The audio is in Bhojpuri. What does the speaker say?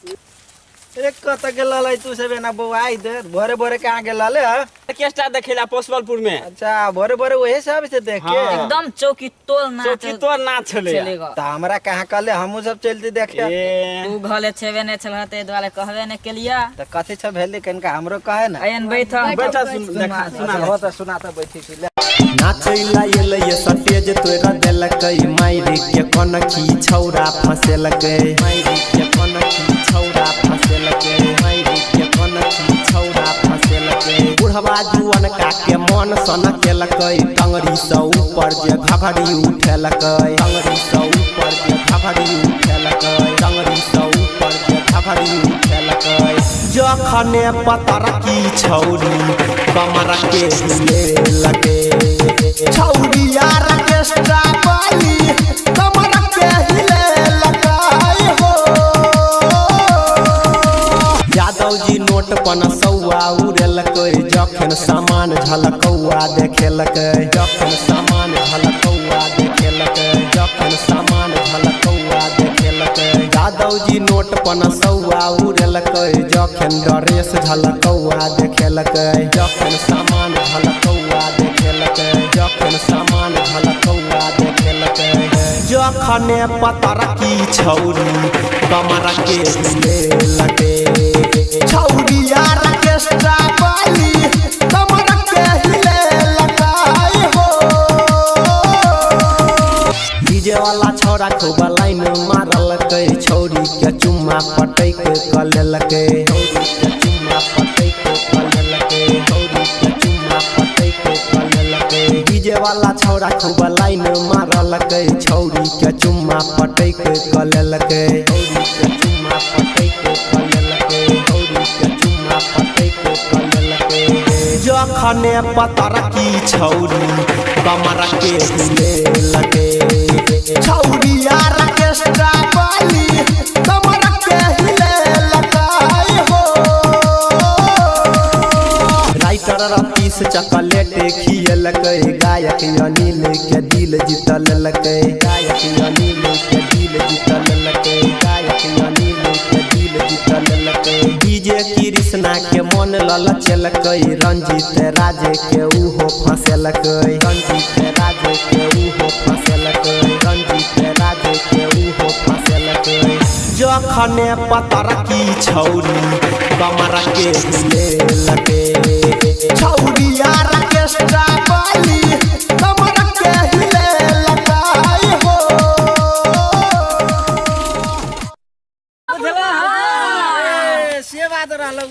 एक कत गेल तू सब ना बउआ इधर भोरे भोरे कहाँ गेल ऑर्केस्ट्रा देखेला पोस्टबलपुर में। अच्छा भोरे भोरे वही सब से देख के एकदम चौकी तोर नाच चलेगा। तो हमरा कहाँ कहले हमू सब चलते देखे तू घले छेबे नहीं छल ते द्वारे कहबे नहीं केलिया तो कथी सब भेल कनका हमरो कहे ना आयन बैठा सुना तो बैठी छी नाचैला एलै सटेज तोरा देलकै माइरी के कनखी छौरा फसेलकै माइरी के कनखी छौरा फसेलकै माइरी के कनखी छौरा फसेलकै बुढ़वा जुअन का के मन सन केलकै टंगरी से ऊपर जे घघरी उठेलकै टंगरी से ऊपर जे घघरी उठेलकै टंगरी से ऊपर जे घघरी उठेलकै जखने पतर की छौरी कमर के हिले लगे छौरिया ऑर्केस्ट्रा वाली कमर के हिले लगाई हो यादव जी नोट पन सौआ उड़ेलकै जखन सामान झलकौआ देखेलकै जखन सामान झलकौआ देखेलकै जखन सामान झलकौआ देखेलकै यादव जी नोट पन सौआ उड़ेलकै जखन ड्रेस झलकौआ देखेलकै जखन सामान झलकौआ देखेलकै जखन सामान झलकौआ देखेलकै जखने पतर की छौरी कमर के हिले लगे छौरिया ऑर्केस्ट्रा वाली कमर के हिले लगाई हो डीजे वाला छौरा खूब लाइन मारलकै छौरी के चुम्मा पटैक क लेलकै छौरी के चुम्मा पटैक क लेलकै छौरी के चुम्मा पटैक क लेलकै डीजे वाला छौरा खूब लाइन मारलकै छौरी के चुम्मा पटैक क लेलकै छौरी के चुम्मा पटैक क लेलकै छौरी के चुम्मा पटैक क लेलकै जखने पतर की छौरी कमर के हिले लगे छौरिया ऑर्केस्ट्रा वाली कमर के हिले लगाई हो राइटर रतीश चॉकलेट खियलकै गायक अनिल के दिल जीतलकै गायक अनिल के दिल जीतलकै गायक अनिल के दिल जीतलकै डीजे कृष्णा के मन ललचलकै रंजीत राजे के उहो फसेलकै रंजीत राजे के उहो फसेलकै रंजीत राजे के उहो फसेलकै जखने पतर की छौरी कमर के हिले लगे छौरिया ऑर्केस्ट्रा वाली कमर के हिले लगाई हो से बात रहलौ